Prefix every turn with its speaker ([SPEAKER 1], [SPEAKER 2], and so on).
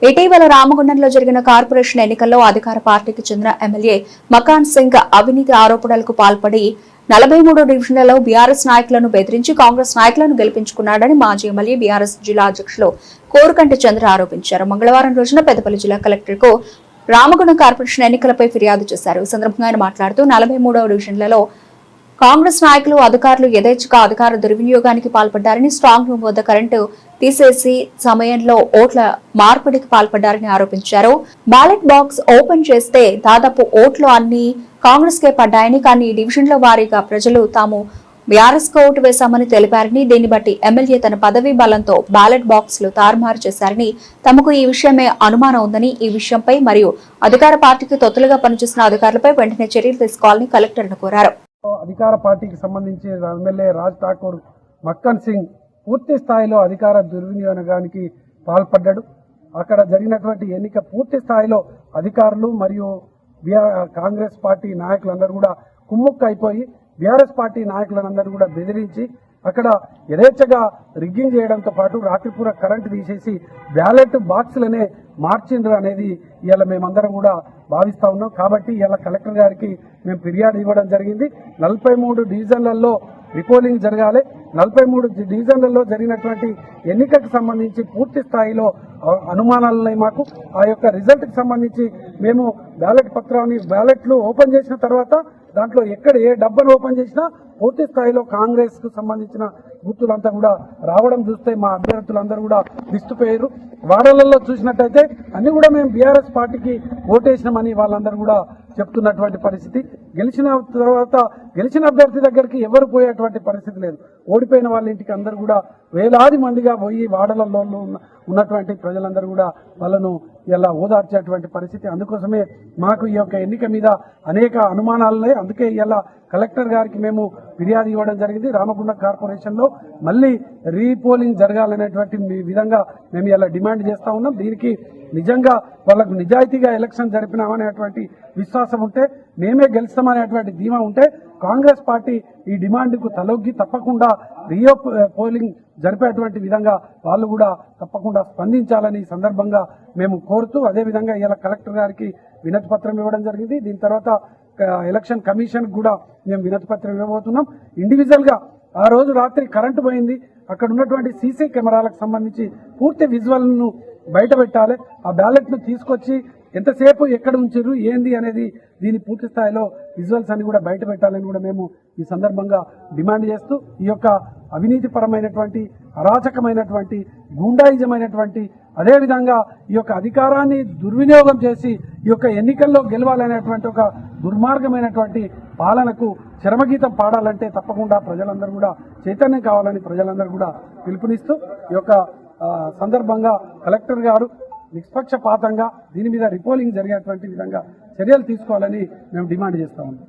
[SPEAKER 1] ఇటీవల రామగుండంలో జరిగిన కార్పొరేషన్ ఎన్నికల్లో అధికార పార్టీకి చెందిన ఎమ్మెల్యే మకాన్ సింగ్ అవినీతి ఆరోపణలకు పాల్పడి 43 డివిజన్లలో బీఆర్ఎస్ నాయకులను బెదిరించి కాంగ్రెస్ నాయకులను గెలిపించుకున్నాడని మాజీ ఎమ్మెల్యే బీఆర్ఎస్ జిల్లా అధ్యక్షులు కోరుకంటి చంద్ర ఆరోపించారు. మంగళవారం రోజున పెద్దపల్లి జిల్లా కలెక్టర్కు రామగుండం కార్పొరేషన్ ఎన్నికలపై ఫిర్యాదు చేశారు. ఈ సందర్భంగా ఆయన మాట్లాడుతూ 43వ డివిజన్లలో కాంగ్రెస్ నాయకులు అధికారులు యథేచ్ఛగా అధికార దుర్వినియోగానికి పాల్పడ్డారని, స్ట్రాంగ్ రూమ్ వద్ద కరెంటు తీసేసి సమయంలో ఓట్ల మార్పిడికి పాల్పడ్డారని ఆరోపించారు. బ్యాలెట్ బాక్స్ ఓపెన్ చేస్తే దాదాపు ఓట్లు అన్ని కాంగ్రెస్ కే పడ్డాయని, కానీ ఈ డివిజన్ల వారీగా ప్రజలు తాము బీఆర్ఎస్ కు ఓటు వేశామని తెలిపారని, దీన్ని బట్టి ఎమ్మెల్యే తన పదవీ బలంతో బ్యాలెట్ బాక్స్ లు తారుమారు చేశారని, తమకు ఈ విషయమే అనుమానం ఉందని, ఈ విషయంపై మరియు అధికార పార్టీకి తొత్తులుగా పనిచేస్తున్న అధికారులపై వెంటనే చర్యలు తీసుకోవాలని కలెక్టర్ను కోరారు.
[SPEAKER 2] అధికార పార్టీకి సంబంధించి ఎమ్మెల్యే రాజ్ ఠాకూర్ మక్కన్ సింగ్ పూర్తి స్థాయిలో అధికార దుర్వినియోగానికి పాల్పడ్డాడు. అక్కడ జరిగినటువంటి ఎన్నిక పూర్తి స్థాయిలో అధికారులు మరియు కాంగ్రెస్ పార్టీ నాయకులందరూ కూడా కుమ్ముక్కు అయిపోయి బీఆర్ఎస్ పార్టీ నాయకులందరూ కూడా బెదిరించి అక్కడ యథేచ్ఛగా రిగ్గింగ్ చేయడంతో పాటు రాత్రిపూర కరెంటు తీసేసి బ్యాలెట్ బాక్సులనే మార్చిండ్రు అనేది ఇవాళ మేమందరం కూడా భావిస్తా ఉన్నాం. కాబట్టి ఇవాళ కలెక్టర్ గారికి మేము ఫిర్యాదు ఇవ్వడం జరిగింది. 43 డివిజన్లలో రీపోలింగ్ జరగాలి. 43 డివిజన్లలో జరిగినటువంటి ఎన్నికకు సంబంధించి పూర్తి స్థాయిలో అనుమానాలు ఉన్నాయి మాకు. ఆ యొక్క రిజల్ట్కి సంబంధించి మేము బ్యాలెట్లు ఓపెన్ చేసిన తర్వాత దాంట్లో ఎక్కడ ఏ డబ్బాను ఓపెన్ చేసినా పూర్తి స్థాయిలో కాంగ్రెస్ కు సంబంధించిన గుర్తులంతా కూడా రావడం చూస్తే మా అభ్యర్థులందరూ కూడా విస్తుపోయారు. వాడలలో చూసినట్టయితే అన్ని కూడా మేము బీఆర్ఎస్ పార్టీకి ఓటేసినామని వాళ్ళందరూ కూడా చెప్తున్నటువంటి పరిస్థితి. గెలిచిన తర్వాత గెలిచిన అభ్యర్థి దగ్గరికి ఎవరు పోయేటువంటి పరిస్థితి లేదు. ఓడిపోయిన వాళ్ళ ఇంటికి అందరూ కూడా వేలాది మందిగా పోయి వాడలలో ఉన్నటువంటి ప్రజలందరూ కూడా వాళ్ళను ఇలా ఓదార్చేటువంటి పరిస్థితి. అందుకోసమే మాకు ఈ యొక్క ఎన్నిక మీద అనేక అనుమానాలున్నాయి. అందుకే ఇలా కలెక్టర్ గారికి మేము ఫిర్యాదు ఇవ్వడం జరిగింది. రామగుండం కార్పొరేషన్లో మళ్ళీ రీపోలింగ్ జరగాలనేటువంటి విధంగా మేము ఇలా డిమాండ్ చేస్తా ఉన్నాం. దీనికి నిజంగా వాళ్ళకు నిజాయితీగా ఎలక్షన్ జరిపినామనేటువంటి విశ్వాసం ఉంటే, మేమే గెలుస్తామనేటువంటి ధీమా ఉంటే కాంగ్రెస్ పార్టీ ఈ డిమాండ్కు తలొగ్గి తప్పకుండా పోలింగ్ జరిపేటువంటి విధంగా వాళ్ళు కూడా తప్పకుండా స్పందించాలని సందర్భంగా మేము కోరుతూ, అదేవిధంగా ఇలా కలెక్టర్ గారికి వినతి పత్రం ఇవ్వడం జరిగింది. దీని తర్వాత ఎలక్షన్ కమిషన్ కూడా మేము వినతి పత్రం ఇవ్వబోతున్నాం. ఇండివిజువల్ గా ఆ రోజు రాత్రి కరెంటు పోయింది, అక్కడ ఉన్నటువంటి సీసీ కెమెరాలకు సంబంధించి పూర్తి విజువల్ను బయట పెట్టాలి. ఆ బ్యాలెట్ ను తీసుకొచ్చి ఎంతసేపు ఎక్కడ ఉంచారు ఏంది అనేది దీని పూర్తి స్థాయిలో విజువల్స్ అన్ని కూడా బయట పెట్టాలని కూడా మేము ఈ సందర్భంగా డిమాండ్ చేస్తూ, ఈ యొక్క అవినీతిపరమైనటువంటి అరాచకమైనటువంటి గూండాయిజమైనటువంటి అదేవిధంగా ఈ యొక్క అధికారాన్ని దుర్వినియోగం చేసి ఈ యొక్క ఎన్నికల్లో గెలవాలనేటువంటి ఒక దుర్మార్గమైనటువంటి పాలనకు చరమగీతం పాడాలంటే తప్పకుండా ప్రజలందరూ కూడా చైతన్యం కావాలని ప్రజలందరూ కూడా పిలుపునిస్తూ ఈ యొక్క సందర్భంగా కలెక్టర్ గారు నిష్పక్షపాతంగా దీని మీద రీపోలింగ్ జరిగేటువంటి విధంగా చర్యలు తీసుకోవాలని మేము డిమాండ్ చేస్తా ఉన్నాం.